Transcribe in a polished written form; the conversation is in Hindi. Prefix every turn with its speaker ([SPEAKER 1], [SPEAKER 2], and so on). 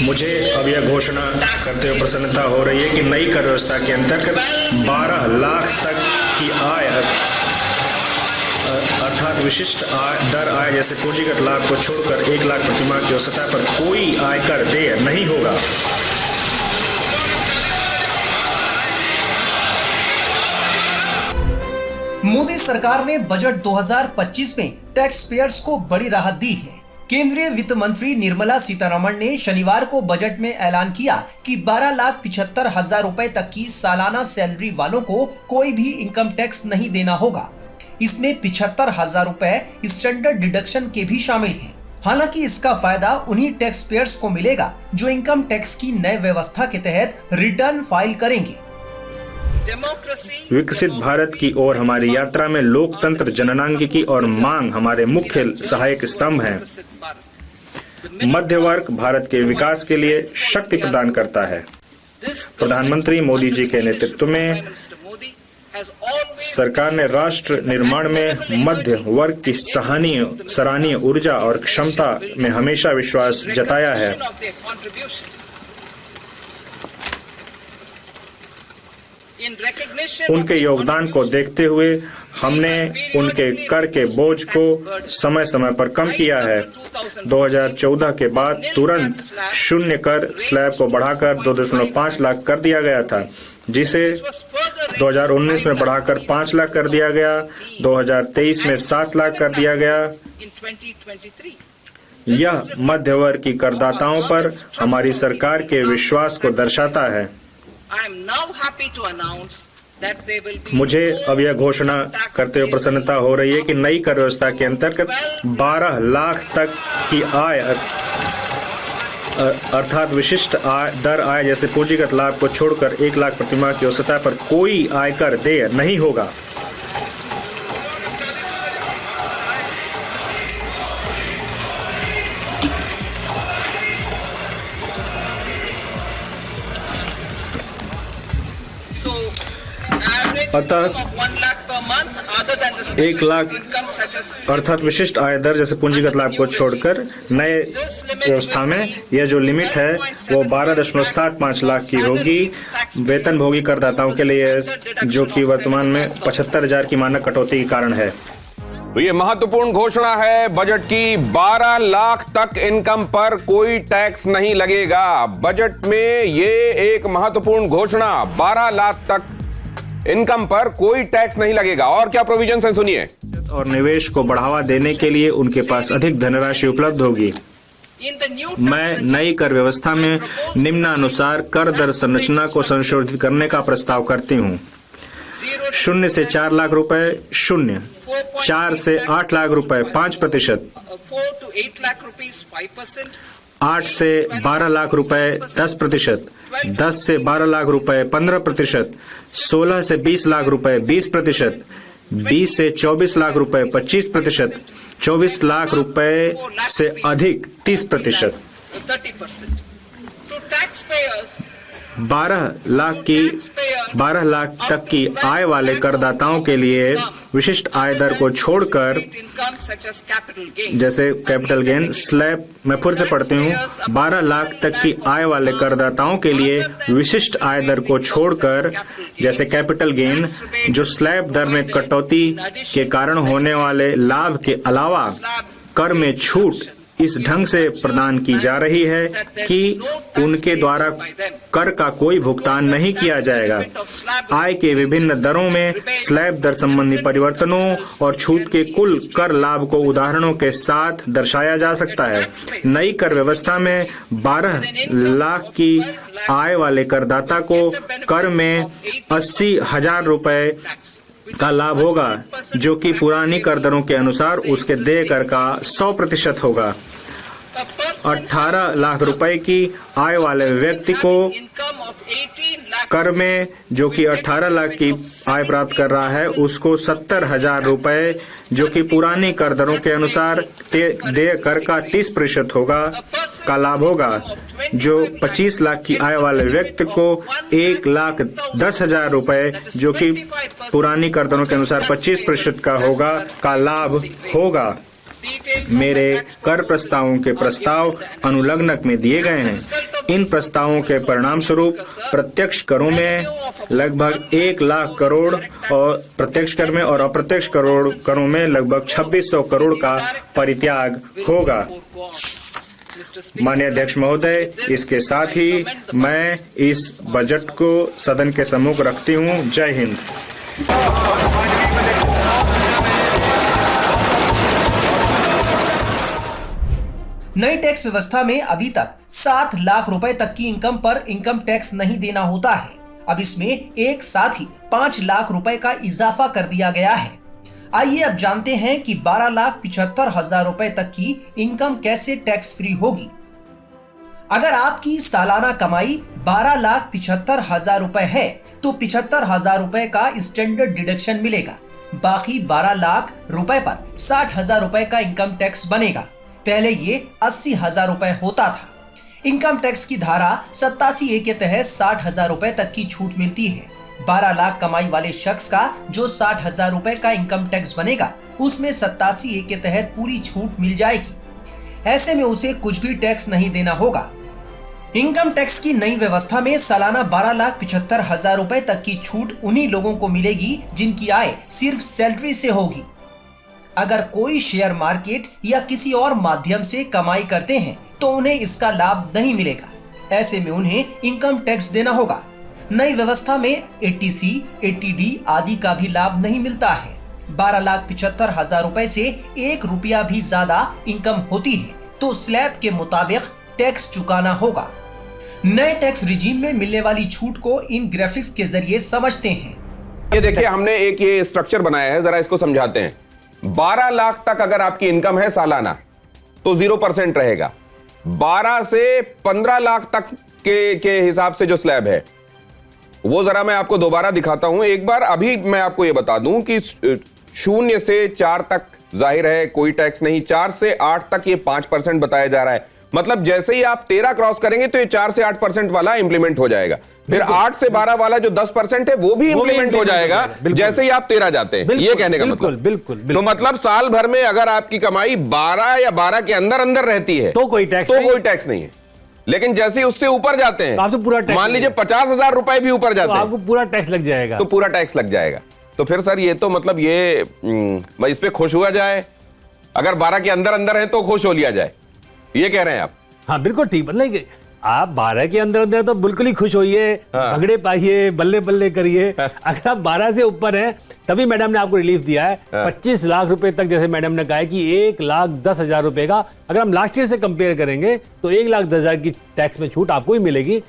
[SPEAKER 1] मुझे अब यह घोषणा करते हुए प्रसन्नता हो रही है कि नई कर व्यवस्था के अंतर्गत 12 लाख तक की आय अर्थात विशिष्ट दर आय जैसे पूंजीगत लाभ को छोड़कर 1 लाख प्रतिमाह की सतह पर कोई आयकर देय नहीं होगा।
[SPEAKER 2] मोदी सरकार ने बजट 2025 में टैक्स पेयर्स को बड़ी राहत दी है। केंद्रीय वित्त मंत्री निर्मला सीतारमण ने शनिवार को बजट में ऐलान किया कि 12,75,000 रुपए तक की सालाना सैलरी वालों को कोई भी इनकम टैक्स नहीं देना होगा। इसमें 75,000 रुपए स्टैंडर्ड डिडक्शन के भी शामिल हैं। हालांकि इसका फायदा उन्हीं टैक्स पेयर्स को मिलेगा जो इनकम टैक्स की नई व्यवस्था के तहत रिटर्न फाइल करेंगे।
[SPEAKER 1] विकसित भारत की ओर हमारी यात्रा में लोकतंत्र, जननांगिकी और मांग हमारे मुख्य सहायक स्तंभ हैं। मध्य वर्ग भारत के विकास के लिए शक्ति प्रदान करता है। प्रधानमंत्री मोदी जी के नेतृत्व में सरकार ने राष्ट्र निर्माण में मध्य वर्ग की सराहनीय ऊर्जा और क्षमता में हमेशा विश्वास जताया है। उनके योगदान को देखते हुए हमने उनके कर के बोझ को समय समय पर कम किया है। 2014 के बाद तुरंत शून्य कर स्लैब को बढ़ाकर 2.5 लाख कर दिया गया था, जिसे 2019 में बढ़ाकर 5 लाख कर दिया गया, 2023 में 7 लाख कर दिया गया। यह मध्य वर्ग की करदाताओं पर हमारी सरकार के विश्वास को दर्शाता है। मुझे अब यह घोषणा करते हुए प्रसन्नता हो रही है कि नई कर व्यवस्था के अंतर्गत 12 लाख तक की आय अर्थात विशिष्ट दर आय जैसे पूंजीगत लाभ को छोड़कर 1 लाख प्रतिमाह की सतह पर कोई आयकर देय नहीं होगा। अतः 1 लाख अर्थात विशिष्ट आय दर जैसे पूंजीगत लाभ को छोड़कर नए व्यवस्था में यह जो लिमिट है वो 12.75 लाख की होगी वेतन भोगी करदाताओं के लिए, जो कि वर्तमान में 75,000 की मानक कटौती के कारण है।
[SPEAKER 3] तो ये महत्वपूर्ण घोषणा है बजट की। 12 लाख तक इनकम पर कोई टैक्स नहीं लगेगा। बजट में ये एक महत्वपूर्ण घोषणा, 12 लाख तक इनकम पर कोई टैक्स नहीं लगेगा। और क्या प्रोविजन है सुनिए।
[SPEAKER 1] और निवेश को बढ़ावा देने के लिए उनके पास अधिक धनराशि उपलब्ध होगी। मैं नई कर व्यवस्था में निम्नानुसार कर दर संरचना को संशोधित करने का प्रस्ताव करती हूँ। 0 से 4 लाख रुपए 0, 4 से 8 लाख रुपए 5%, 8 से 12 लाख रुपए 10%, 10 से 12 लाख रुपए 15%, 16 से 20 लाख रुपए 20%, 20 से 24 लाख रुपए 25%, 24 लाख रुपए से अधिक 30%। 12 लाख तक की आय वाले करदाताओं के लिए विशिष्ट आय दर को छोड़कर जैसे कैपिटल गेन स्लैब, मैं फिर से पढ़ती हूँ, 12 लाख तक की आय वाले करदाताओं के लिए विशिष्ट आय दर को छोड़कर जैसे कैपिटल गेन, जो स्लैब दर में कटौती के कारण होने वाले लाभ के अलावा कर में छूट इस ढंग से प्रदान की जा रही है कि उनके द्वारा कर का कोई भुगतान नहीं किया जाएगा। आय के विभिन्न दरों में स्लैब दर संबंधी परिवर्तनों और छूट के कुल कर लाभ को उदाहरणों के साथ दर्शाया जा सकता है। नई कर व्यवस्था में 12 लाख की आय वाले करदाता को कर में 80,000 रुपए का लाभ होगा, जो कि पुरानी कर दरों के अनुसार उसके देय कर का 100% होगा। 18 लाख रुपए की आय वाले व्यक्ति को कर में, जो कि 18 लाख की आय प्राप्त कर रहा है, उसको 70,000 रुपए, जो कि पुरानी कर दरों के अनुसार देय कर का 30% होगा, का लाभ होगा। जो 25 लाख की आय वाले व्यक्ति को 1,10,000 रुपए, जो कि पुरानी कर दरों के अनुसार 25% का होगा, का लाभ होगा। मेरे कर प्रस्तावों के प्रस्ताव अनुलग्नक में दिए गए हैं। इन प्रस्तावों के परिणाम स्वरूप प्रत्यक्ष करों में लगभग 1 लाख करोड़ और प्रत्यक्ष कर में और अप्रत्यक्ष करों में लगभग 2600 करोड़ का परित्याग होगा। माननीय अध्यक्ष महोदय, इसके साथ ही मैं इस बजट को सदन के सम्मुख रखती हूँ। जय हिंद।
[SPEAKER 2] नई टैक्स व्यवस्था में अभी तक 7 लाख रुपए तक की इनकम पर इनकम टैक्स नहीं देना होता है। अब इसमें एक साथ ही 5 लाख रुपए का इजाफा कर दिया गया है। आइए अब जानते हैं कि 12,75,000 रुपए तक की इनकम कैसे टैक्स फ्री होगी। अगर आपकी सालाना कमाई 12,75,000 रुपए है तो 75,000 रुपए का स्टैंडर्ड डिडक्शन मिलेगा। बाकी 12 लाख रुपए पर 60,000 रुपए का इनकम टैक्स बनेगा। पहले ये 80,000 रुपए होता था। इनकम टैक्स की धारा 87A के तहत 60,000 रुपए तक की छूट मिलती है। 12 लाख कमाई वाले शख्स का जो 60,000 रुपए का इनकम टैक्स बनेगा, उसमें 87A के तहत पूरी छूट मिल जाएगी। ऐसे में उसे कुछ भी टैक्स नहीं देना होगा। इनकम टैक्स की नई व्यवस्था में सालाना 12,75,000 रुपए तक की छूट उन्हीं लोगों को मिलेगी जिनकी आय सिर्फ सैलरी से होगी। अगर कोई शेयर मार्केट या किसी और माध्यम से कमाई करते हैं तो उन्हें इसका लाभ नहीं मिलेगा। ऐसे में उन्हें इनकम टैक्स देना होगा। नई व्यवस्था में 80C, 80D आदि का भी लाभ नहीं मिलता है। 12,75,000 रुपए से 1 रुपया भी ज्यादा इनकम होती है तो स्लैब के मुताबिक टैक्स चुकाना होगा। नए टैक्स रिजीम में मिलने वाली छूट को इन ग्राफिक्स के जरिए समझते हैं।
[SPEAKER 3] ये देखिए, हमने एक ये स्ट्रक्चर बनाया है, जरा इसको समझाते हैं। 12 लाख तक अगर आपकी इनकम है सालाना तो 0% रहेगा। 12 से 15 लाख तक के हिसाब से जो स्लैब है वो जरा मैं आपको दोबारा दिखाता हूं एक बार। अभी मैं आपको ये बता दूं कि 0 से 4 तक जाहिर है कोई टैक्स नहीं, 4 से 8 तक ये 5% बताया जा रहा है। मतलब जैसे ही आप 13 क्रॉस करेंगे तो ये 4 से 8% वाला इंप्लीमेंट हो जाएगा। फिर 8 से 12 वाला जो 10% है वो भी इंप्लीमेंट हो जाएगा जैसे ही आप 13 जाते हैं। ये कहने का मतलब
[SPEAKER 4] बिल्कुल।
[SPEAKER 3] तो मतलब साल भर में अगर आपकी कमाई 12 या 12 के अंदर रहती है
[SPEAKER 4] तो कोई टैक्स
[SPEAKER 3] नहीं है। लेकिन जैसे ही उससे ऊपर जाते हैं,
[SPEAKER 4] आपको पूरा टैक्स,
[SPEAKER 3] मान लीजिए 50,000 रुपए भी ऊपर जाते हैं,
[SPEAKER 4] आपको पूरा टैक्स लग जाएगा।
[SPEAKER 3] तो पूरा टैक्स लग जाएगा। तो फिर सर ये तो मतलब ये इस पे खुश हुआ जाए, अगर 12 के अंदर है तो खुश हो लिया जाए, ये कह रहे हैं आप?
[SPEAKER 4] हाँ बिल्कुल ठीक। मतलब आप 12 के अंदर तो बिल्कुल ही खुश होइए, भगड़े पाइए, बल्ले बल्ले करिए। अगर आप 12 से ऊपर हैं तभी मैडम ने आपको रिलीफ दिया है 25 लाख रुपए तक। जैसे मैडम ने कहा है कि 1,10,000 रुपए का अगर हम लास्ट ईयर से कंपेयर करेंगे तो 1,10,000 की टैक्स में छूट आपको ही मिलेगी।